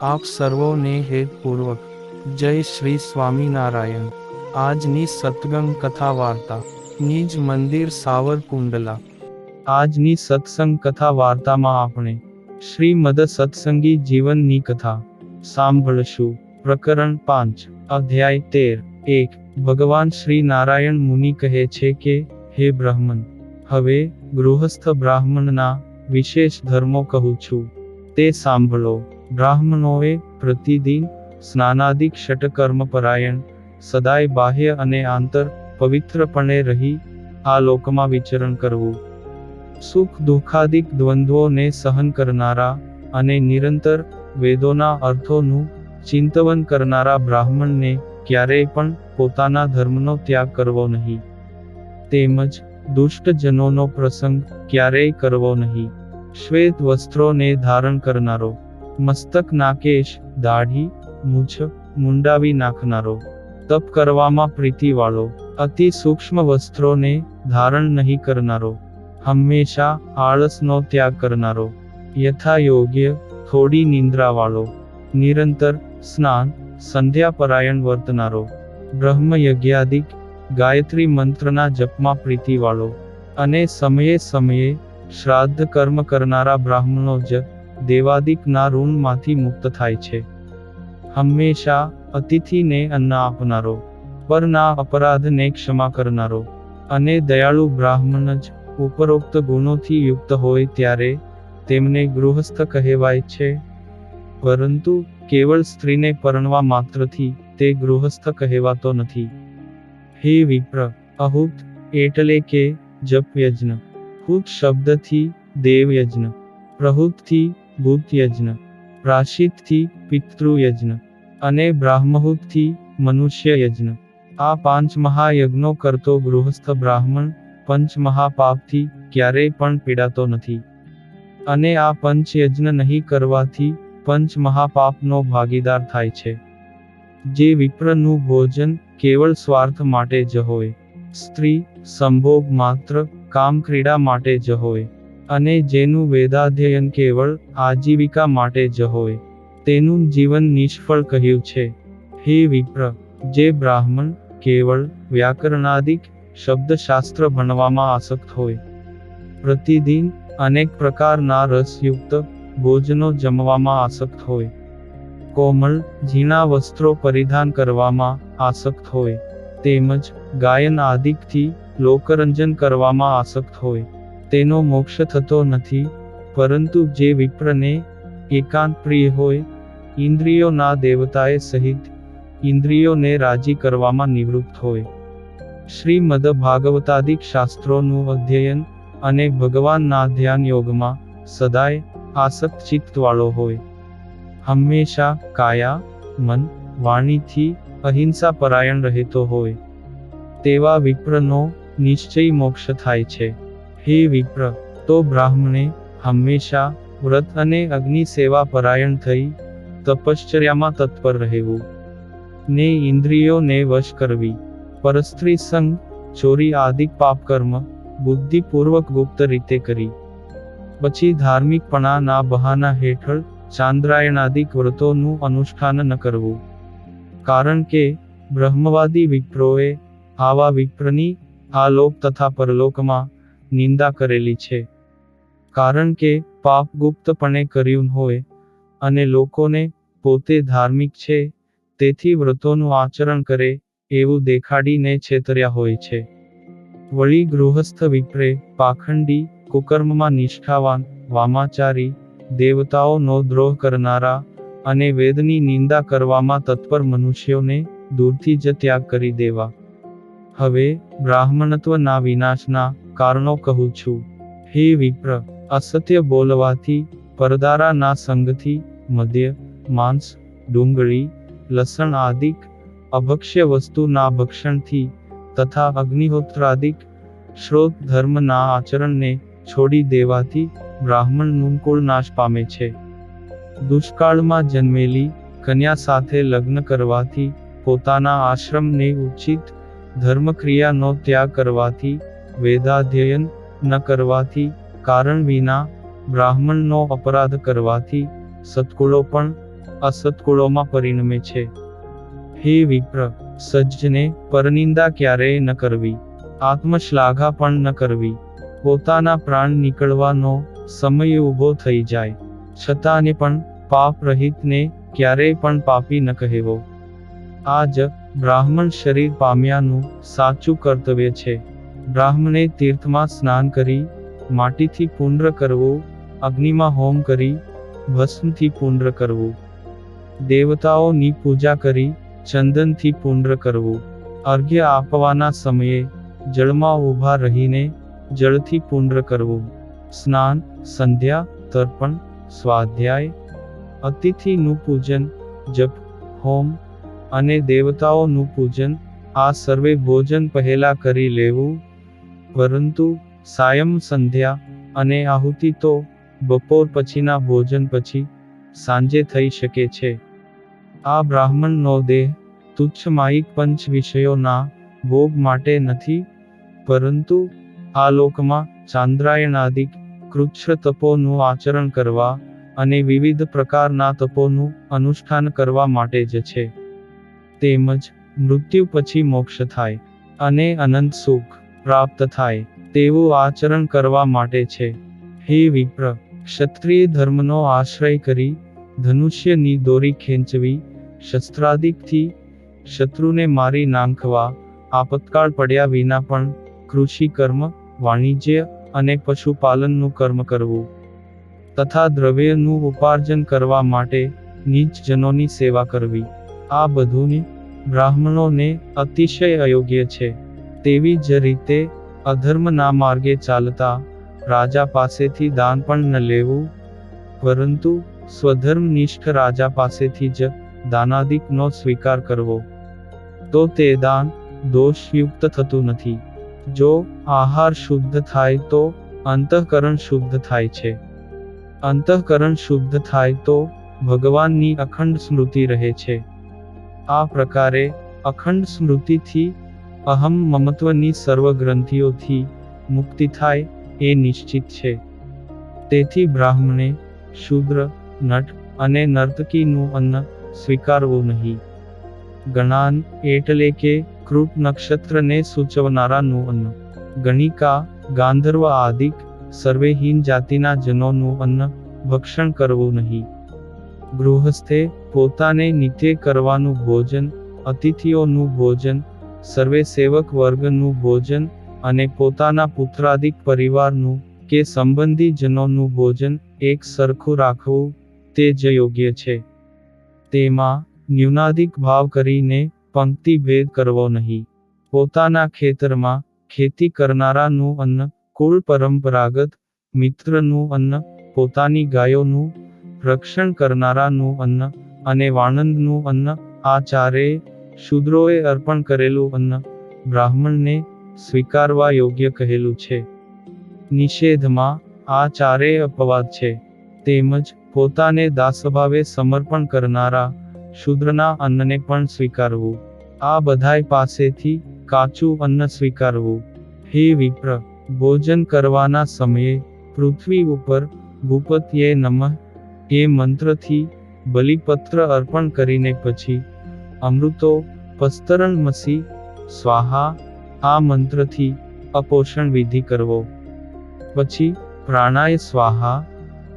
આપ સર્વોને હેતપૂર્વક જય શ્રી સ્વામિનારાયણ। આજની સત્સંગ કથા વાર્તા નિજ મંદિર સાવરકુંડલા। આજની સત્સંગ કથા વાર્તામાં આપણે શ્રીમદ સત્સંગી જીવનની કથા સાંભળશું। પ્રકરણ 5 અધ્યાય 13। 1 ભગવાન શ્રી નારાયણ મુનિ કહે છે કે, હે બ્રાહ્મણ, હવે ગૃહસ્થ બ્રાહ્મણના વિશેષ ધર્મો કહું છું, તે સાંભળો। બ્રાહ્મણોએ પ્રતિદિન સ્નાનાદિક ષટકર્મ પરાયણ, સદાય બાહ્ય અને આંતર પવિત્રપણે રહી આ લોકમાં વિચરણ કરવું। સુખ દુઃખાદિક દ્વંદ્વોને સહન કરનારા અને નિરંતર વેદોના અર્થોનું ચિંતવન કરનારા બ્રાહ્મણને ક્યારેય પણ પોતાના ધર્મનો ત્યાગ કરવો નહીં, તેમજ દુષ્ટજનોનો પ્રસંગ ક્યારેય કરવો નહીં। શ્વેત વસ્ત્રોને ધારણ કરનારો, મસ્તક નાકેશ દાઢી મૂછ મુંડાવી નાખનારો, તપ કરવામાં પ્રીતિવાળો, અતિ સૂક્ષ્મ વસ્ત્રોને ધારણ નહીં કરનારો, હંમેશા આળસનો ત્યાગ કરનારો, યથાયોગ્ય થોડી નિંદ્રાવાળો, નિરંતર સ્નાન સંધ્યા પરાયણ વર્તનારો, બ્રહ્મયજ્ઞાદિક ગાયત્રી મંત્રના જપમાં પ્રીતિવાળો અને સમયે સમયે શ્રાદ્ધ કર્મ કરનારા બ્રાહ્મણો જ દેવાદિકના ઋણમાંથી મુક્ત થાય છે। હંમેશા અતિથિને અન્ન આપનારો, પરના અપરાધને ક્ષમા કરનારો અને દયાળુ બ્રાહ્મણ જ ઉપરોક્ત ગુણોથી યુક્ત હોય ત્યારે તેમને ગૃહસ્થ કહેવાય છે, પરંતુ કેવળ સ્ત્રીને પરણવા માત્રથી તે ગૃહસ્થ કહેવાતો નથી। હે વિપ્ર, અહુત એટલે કે જપયજ્ઞ, હુત શબ્દથી દેવયજ્ઞ, પ્રહુતથી ભૂતયજ્ઞ, પ્રાશિતથી પિતૃયજ્ઞ અને બ્રાહ્મહુતથી મનુષ્યયજ્ઞ, આ 5 મહાયજ્ઞો કરતો ગૃહસ્થ બ્રાહ્મણ પંચમહાપાપથી ક્યારેય પણ પીડાતો નથી, અને આ પંચયજ્ઞ નહીં કરવાથી પંચમહાપાપનો ભાગીદાર થાય છે। જે વિપ્રનું ભોજન કેવળ સ્વાર્થ માટે જ હોય, સ્ત્રી સંભોગ માત્ર કામ ક્રીડા માટે જ હોય, અને જેનું વેદાધ્યયન કેવળ આજીવિકા માટે જ હોય, તેનું જીવન નિષ્ફળ કહ્યું છે। હે વિપ્ર, જે બ્રાહ્મણ કેવળ વ્યાકરણાદિક શબ્દશાસ્ત્ર ભણવામાં આસક્ત હોય, પ્રતિદિન અનેક પ્રકારના રસયુક્ત ભોજનો જમવામાં આસક્ત હોય, કોમળ ઝીણા વસ્ત્રો પરિધાન કરવામાં આસક્ત હોય, તેમજ ગાયન આદિકથી લોકરંજન કરવામાં આસક્ત હોય, તેનો મોક્ષ થતો નથી। પરંતુ જે વિપ્રને એકાંત પ્રિય હોય, ઇન્દ્રિયોના દેવતાએ સહિત ઇન્દ્રિયોને રાજી કરવામાં નિવૃત્ત હોય, શ્રીમદ ભાગવતાદિક શાસ્ત્રોનું અધ્યયન અને ભગવાનના ધ્યાન યોગમાં સદાય આસક્ત ચિત્તવાળો હોય, હંમેશા કાયા મન વાણીથી અહિંસા પરાયણ રહેતો હોય, તેવા વિપ્રનો નિશ્ચય મોક્ષ થાય છે। હે વિપ્ર, તો બ્રાહ્મણે હંમેશા વ્રત અને અગ્નિ સેવા પરાયણ થઈ તપશ્ચર્યામાં તત્પર રહેવું, ને ઇન્દ્રિયોને વશ કરવી, પરસ્ત્રી સંગ ચોરી આદિક પાપકર્મ બુદ્ધિપૂર્વક ગુપ્ત રીતે કરી, પછી ધાર્મિકપણાના બહાના હેઠળ ચાંદ્રાયણાદિક વ્રતોનું અનુષ્ઠાન ન કરવું, કારણ કે બ્રહ્મવાદી વિપ્રોએ આવા વિપ્રની આ લોક તથા પરલોકમાં નિંદા કરેલી છે, કારણ કે પાપ ગુપ્તપણે કર્યું હોય અને લોકોને પોતે ધાર્મિક છે તેથી વ્રતોનું આચરણ કરે એવું દેખાડીને છેતર્યા હોય છે। વળી ગૃહસ્થ વિપ્રે પાખંડી, કુકર્મમાં નિષ્ઠાવાન, વામાચારી, દેવતાઓનો દ્રોહ કરનારા અને વેદની નિંદા કરવામાં તત્પર મનુષ્યોને દૂરથી જ ત્યાગ કરી દેવા। હવે બ્રાહ્મણત્વના વિનાશના કારણો કહું છું। હે વિપ્ર, અસત્ય બોલવાથી, પરદારાના સંગથી, મદ્ય, માંસ, ડુંગળી, લસણ આદિક અભક્ષ્ય વસ્તુના ભક્ષણથી તથા અગ્નિહોત્રાદિક શ્રોત ધર્મના આચરણને છોડી દેવાથી બ્રાહ્મણનું કુળ નાશ પામે છે। દુષ્કાળમાં જન્મેલી કન્યા સાથે લગ્ન કરવાથી, પોતાના આશ્રમને ઉચિત ધર્મક્રિયાનો ત્યાગ કરવાથી, વેદાધ્યયન ન કરવાથી, કારણ વિના બ્રાહ્મણનો અપરાધ કરવાથી, સત્કુળો પણ અસત્કુળોમાં પરિણમે છે. હે વિપ્ર, સજ્જને પરનિંદા ક્યારેય ન કરવી, આત્મશ્લાઘા પણ ન કરવી. પોતાના પ્રાણ નીકળવાનો સમય ઊભો થઈ જાય છતાંને પણ પાપ રહિતને ક્યારેય પણ પાપી ન કહેવો. આ જ બ્રાહ્મણ શરીર પામ્યાનું સાચું કર્તવ્ય છે. બ્રાહ્મણે તીર્થમાં સ્નાન કરી માટીથી પુંડ્ર કરવું, અગ્નિમાં હોમ કરી ભસ્મથી પુંડ્ર કરવું, દેવતાઓની પૂજા કરી ચંદનથી પુંડ્ર કરવું, અર્ઘ્ય આપવાના સમયે જળમાં ઊભા રહીને જળથી પુંડ્ર કરવું, સ્નાન, સંધ્યા, તર્પણ, સ્વાધ્યાય, અતિથિનું પૂજન, જપ, હોમ અને દેવતાઓનું પૂજન આ સર્વે ભોજન પહેલા કરી લેવું. પરંતુ સાયં સંધ્યા અને આહુતિ તો બપોર પછીના ભોજન પછી સાંજે થઈ શકે છે. આ બ્રાહ્મણનો દેહ તુચ્છ માયિક પંચ વિષયોના ભોગ માટે નથી, પરંતુ આ લોકમાં ચાંદ્રાયણાદિક કૃચ્છ તપોનું આચરણ કરવા અને વિવિધ પ્રકારના તપોનું અનુષ્ઠાન કરવા માટે જ છે. તેમજ મૃત્યુ પછી મોક્ષ થાય અને અનંત સુખ પ્રાપ્ત થાય તેવું આચરણ કરવા માટે છે. હે વિપ્ર, ક્ષત્રિય ધર્મનો આશ્રય કરી ધનુષ્યની દોરી ખેંચવી, શસ્ત્રાદિકથી શત્રુને મારી નાંખવા, આપતકાળ પડ્યા વિના પણ કૃષિ કર્મ, વાણિજ્ય અને પશુપાલનનું કર્મ કરવું, તથા દ્રવ્યનું ઉપાર્જન કરવા માટે નીચ જનોની સેવા કરવી, આ બધુંને બ્રાહ્મણોને અતિશય અયોગ્ય છે. તેવી જ રીતે અધર્મના માર્ગે ચાલતા રાજા પાસેથી દાન પણ ન લેવું, પરંતુ સ્વધર્મનિષ્ઠ રાજા પાસેથી જ દાનાદિકનો સ્વીકાર કરવો. તો તે દાન દોષયુક્ત થતું નથી. જો આહાર શુદ્ધ થાય તો અંતઃકરણ શુદ્ધ થાય છે. અંતઃકરણ શુદ્ધ થાય તો ભગવાનની અખંડ સ્મૃતિ રહે છે. આ પ્રકારે અખંડ સ્મૃતિથી અહમ મમત્વની સર્વ ગ્રંથિઓથી મુક્તિ થાય એ નિશ્ચિત છે. તેથી બ્રાહ્મણે શૂદ્ર, નટ અને નર્તકીનું અન્ન સ્વીકારવું નહીં. ગણાન એટલે કે કૃત નક્ષત્રને સૂચવનારાનું અન્ન, ગણિકા, ગાંધર્વ આદિક સર્વે હીન જાતિના જનોનું અન્ન ભક્ષણ કરવું નહીં. ગૃહસ્થે પોતાને નિત્ય કરવાનું ભોજન, અતિથિઓનું ભોજન, સર્વે સેવક વર્ગનું ભોજન અને પોતાના પુત્રાદિક પરિવારનું કે સંબંધી જનોનું ભોજન એક સરખું રાખવું તે જ યોગ્ય છે. તેમાં ન્યૂનાધિક ભાવ કરીને પંક્તિ ભેદ કરવો નહીં. પોતાના ખેતરમાં ખેતી કરનારાનું અન્ન, કુળ પરંપરાગત મિત્રનું અન્ન, પોતાની ગાયોનું રક્ષણ કરનારાનું અન્ન અને વાણંદનું અન્ન આ ચારેય શૂદ્રોએ અર્પણ કરેલું અન્ન બ્રાહ્મણને સ્વીકારવા યોગ્ય કહેલું છે. નિષેધમાં આ ચારેય અપવાદ છે. તેમજ પોતાને દાસભાવે સમર્પણ કરનારા શૂદ્રના અન્નને પણ સ્વીકારવું. આ બધાય પાસેથી કાચું અન્ન સ્વીકારવું. હે વિપ્ર, ભોજન કરવાના સમયે પૃથ્વી ઉપર ભૂપતયે નમઃ એ મંત્રથી બલિપત્ર અર્પણ કરીને પછી અમૃતો પસ્તરણમસી સ્વાહા આ મંત્રથી અપોષણ વિધિ કરવો. પછી પ્રાણાય સ્વાહા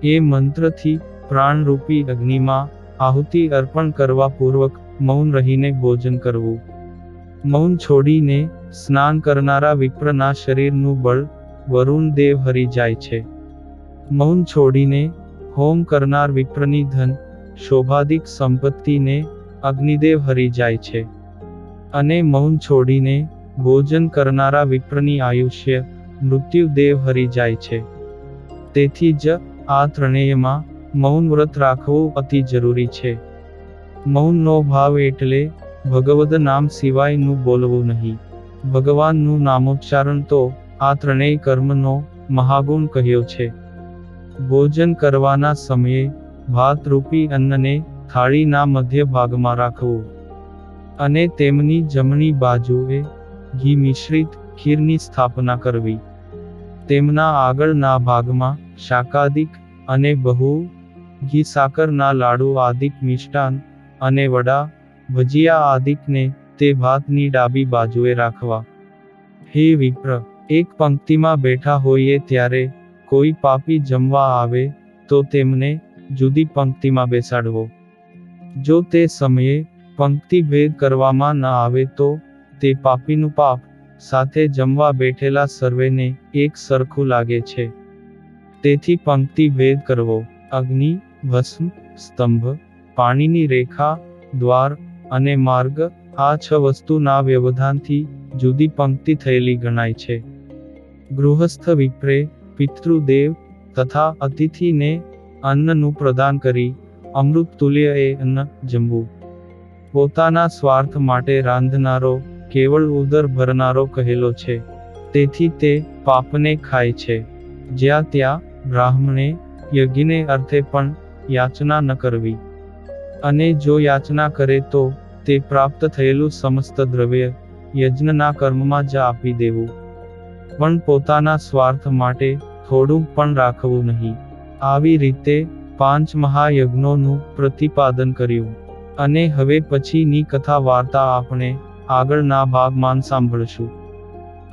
એ મંત્રથી પ્રાણરૂપી અગ્નિમાં આહુતિ અર્પણ કરવા પૂર્વક મૌન રહીને ભોજન કરવું. મૌન છોડીને સ્નાન કરનારા વિપ્રના શરીરનું બળ વરુણ દેવ હરી જાય છે. મૌન છોડીને હોમ કરનાર વિપ્રની ધન શોભાદિક સંપત્તિને અગ્નિદેવ હરી જાય છે. અને મૌન છોડીને ભોજન કરનારા વિપ્રની આયુષ્ય મૃત્યુદેવ હરી જાય છે. તેથી જ આ ત્રણેયમાં મૌન વ્રત રાખવું અતિ જરૂરી છે. મૌનનો ભાવ એટલે ભગવદ નામ સિવાયનું બોલવું નહીં. ભગવાનનું નામોચ્ચારણ તો આ ત્રણેય કર્મનો મહાગુણ કહ્યો છે. ભોજન કરવાના સમયે ભાતરૂપી અન્નને થાળીના મધ્ય ભાગમાં રાખવું અને તેમની જમણી બાજુએ ઘી મિશ્રિત ખીરની સ્થાપના કરવી. તેમના આગળના ભાગમાં શાકાદિક અને બહુ ઘી સાકરના લાડુ આદિક મિષ્ટાન અને વડા ભજીયા આદિકને તે ભાતની ડાબી બાજુએ રાખવા. હે વિપ્ર, એક પંક્તિમાં બેઠા હોઈએ ત્યારે કોઈ પાપી જમવા આવે તો તેમને જુદી પંક્તિમાં બેસાડવો. જો તે સમયે પંક્તિ ભેદ કરવામાં ન આવે તો તે પાપીનું પાપ સાથે જમવા બેઠેલા સર્વેને એક સરખું લાગે છે. તેથી પંક્તિ ભેદ કરવો. અગ્નિ, ભસ્મ, સ્તંભ, પાણીની રેખા, દ્વાર અને માર્ગ આ 6 વસ્તુના વ્યવધાનથી જુદી પંક્તિ થયેલી ગણાય છે. ગૃહસ્થ વિપ્રે પિતૃદેવ તથા અતિથિને અન્નનું પ્રદાન કરી અમૃત તુલ્ય એ અન્ન જમવું. પોતાના સ્વાર્થ માટે રાંધનારો કેવળ ઉદર ભરનારો કહેલો છે. તેથી તે પાપને ખાય છે. જ્યાં ત્યાં બ્રાહ્મણે યજ્ઞને અર્થે પણ યાચના ન કરવી. અને જો યાચના કરે તો તે પ્રાપ્ત થયેલું સમસ્ત દ્રવ્ય યજ્ઞના કર્મમાં જ આપી દેવું. પણ પોતાના સ્વાર્થ માટે થોડું પણ રાખવું નહીં. આવી રીતે 5 મહાયજ્ઞોનું પ્રતિપાદન કર્યું. અને હવે પછીની કથા વાર્તા આપણે આગળના ભાગમાં સાંભળશું.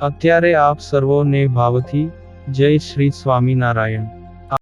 અત્યારે આપ સર્વોને ભાવથી જય શ્રી સ્વામિનારાયણ.